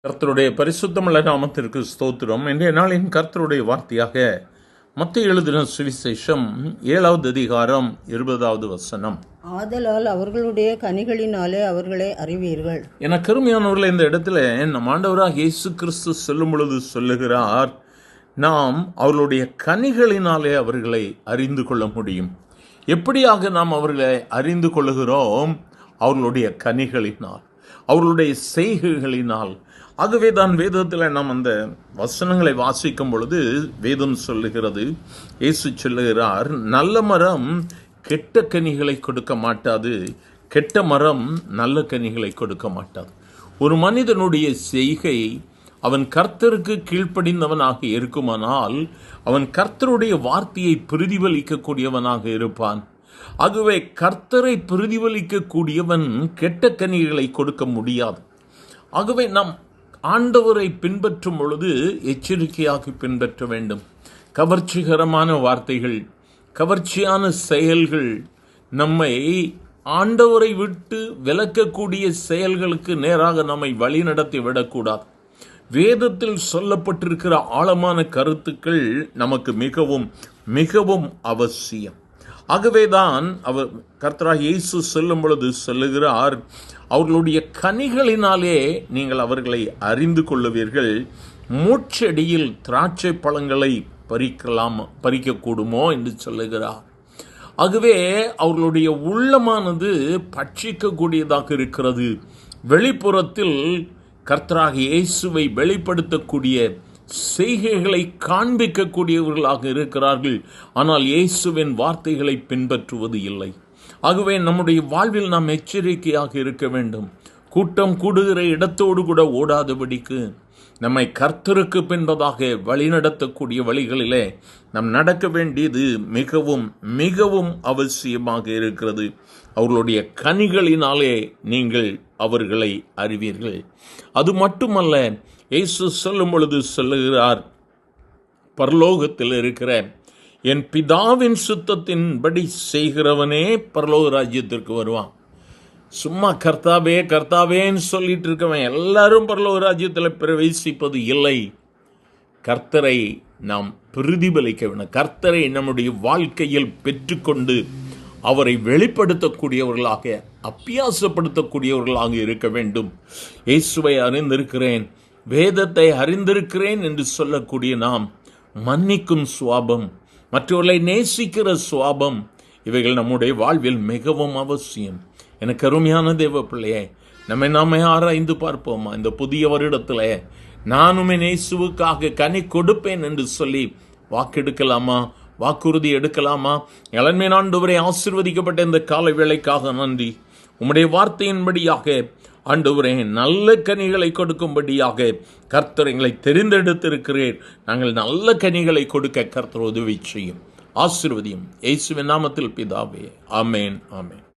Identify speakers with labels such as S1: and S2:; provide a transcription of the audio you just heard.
S1: கர்த்தருடைய பரிசுத்தமுள்ள நாமத்திற்கு ஸ்தோத்திரம். இன்றைய நாளின் கர்த்தருடைய வார்த்தையாக மத்தேயு எழுதின சுவிசேஷம் 7வது அதிகாரம் 20வது வசனம்.
S2: ஆதலால் அவர்களுடைய கனிகளினாலே அவர்களை அறிவீர்கள்.
S1: என கருமையானவர்கள், இந்த இடத்துல நம் ஆண்டவராக இயேசு கிறிஸ்து சொல்லும் பொழுது சொல்லுகிறார், நாம் அவர்களுடைய கனிகளினாலே அவர்களை அறிந்து கொள்ள முடியும். எப்படியாக நாம் அவர்களை அறிந்து கொள்ளுகிறோம்? அவர்களுடைய கனிகளினால், அவர்களுடைய செய்கைகளினால். ஆகவே தான் வேதத்தில் நாம் அந்த வசனங்களை வாசிக்கும் பொழுது வேதம் சொல்லுகிறது, இயேசு சொல்லுகிறார், நல்ல மரம் கெட்ட கனிகளை கொடுக்க மாட்டாது, கெட்ட மரம் நல்ல கனிகளை கொடுக்க மாட்டாது. ஒரு மனிதனுடைய செய்கை அவன் கர்த்தருக்கு கீழ்ப்படிந்தவனாக இருக்குமானால் அவன் கர்த்தருடைய வார்த்தையை பிரதிபலிக்கக்கூடியவனாக இருப்பான். ஆகவே கர்த்தரை பிரதிபலிக்கக்கூடியவன் கெட்ட கனிகளை கொடுக்க முடியாது. ஆகவே நாம் ஆண்டவரை பின்பற்றும் பொழுது எச்சரிக்கையாக பின்பற்ற வேண்டும். கவர்ச்சிகரமான வார்த்தைகள், கவர்ச்சியான செயல்கள் நம்மை ஆண்டவரை விட்டு விலக்கக்கூடிய செயல்களுக்கு நேராக நம்மை வழிநடத்தி விடக்கூடாது. வேதத்தில் சொல்லப்பட்டிருக்கிற ஆழமான கருத்துக்கள் நமக்கு மிகவும் மிகவும் அவசியம். ஆகவேதான் அவர் கர்த்தராகிய இயேசு சொல்லும் பொழுது சொல்லுகிறார், அவர்களுடைய கனிகளினாலே நீங்கள் அவர்களை அறிந்து கொள்ளுவீர்கள். மூச்செடியில் திராட்சை பழங்களை பறிக்கக்கூடுமோ என்று சொல்லுகிறார். ஆகவே அவர்களுடைய உள்ளமானது பட்சிக்கக்கூடியதாக இருக்கிறது. வெளிப்புறத்தில் கர்த்தராகிய இயேசுவை வெளிப்படுத்தக்கூடிய செய்கைகளை காண்பிக்கக்கூடியவர்களாக இருக்கிறார்கள். ஆனால் இயேசுவின் வார்த்தைகளை பின்பற்றுவது இல்லை. ஆகவே நம்முடைய வாழ்வில் நாம் எச்சரிக்கையாக இருக்க வேண்டும். கூட்டம் கூடுகிற இடத்தோடு கூட ஓடாதபடிக்கு நம்மை கர்த்தருக்கு பின்பதாக வழிநடத்தக்கூடிய வழிகளிலே நாம் நடக்க வேண்டியது மிகவும் மிகவும் அவசியமாக இருக்கிறது. அவர்களுடைய கனிகளினாலே நீங்கள் அவர்களை அறிவீர்கள். அது மட்டுமல்ல, இயேசு சொல்லும் பொழுது சொல்லுகிறார், பரலோகத்தில் இருக்கிற என் பிதாவின் சுத்தத்தின்படி செய்கிறவனே பரலோக ராஜ்யத்திற்கு வருவான். சும்மா கர்த்தாவே கர்த்தாவேன்னு சொல்லிட்டு இருக்கவன் எல்லாரும் பரலோக ராஜ்யத்தில் பிரவேசிப்பது இல்லை. கர்த்தரை நாம் பிரதிபலிக்க வேண்டும். கர்த்தரை நம்முடைய வாழ்க்கையில் பெற்றுக்கொண்டு அவரை வெளிப்படுத்தக்கூடியவர்களாக, அபியாசப்படுத்தக்கூடியவர்களாக இருக்க வேண்டும். இயேசுவை அறிந்திருக்கிறேன், வேதத்தை அறிந்திருக்கிறேன் என்று சொல்லக்கூடிய நாம் மன்னிக்கும் சுவாபம், மற்றவர்களை நேசிக்கிற சுவாபம், இவைகள் நம்முடைய வாழ்வில் மிகவும் அவசியம். எனக்கு அருமையான தேவ பிள்ளையே, நாமே ஆராய்ந்து பார்ப்போமா? இந்த புதிய வருடத்தில் நானுமே இயேசுவுக்காக கனி கொடுப்பேன் என்று சொல்லி வாக்கெடுக்கலாமா? வாக்குறுதி எடுக்கலாமா? இளமை ஆண்டவரை ஆசீர்வதிக்கப்பட்ட இந்த கால வேளைக்காக நன்றி. உம்முடைய வார்த்தையின்படியாக ஆண்டவரே நல்ல கனிகளை கொடுக்கும்படியாக கர்த்தர் எங்களை தெரிந்தெடுத்திருக்கிறேன். நாங்கள் நல்ல கனிகளை கொடுக்க கர்த்தர் உதவி செய்யும். ஆசீர்வதியும். இயேசுவின் நாமத்தில் பிதாவே. ஆமேன், ஆமேன்.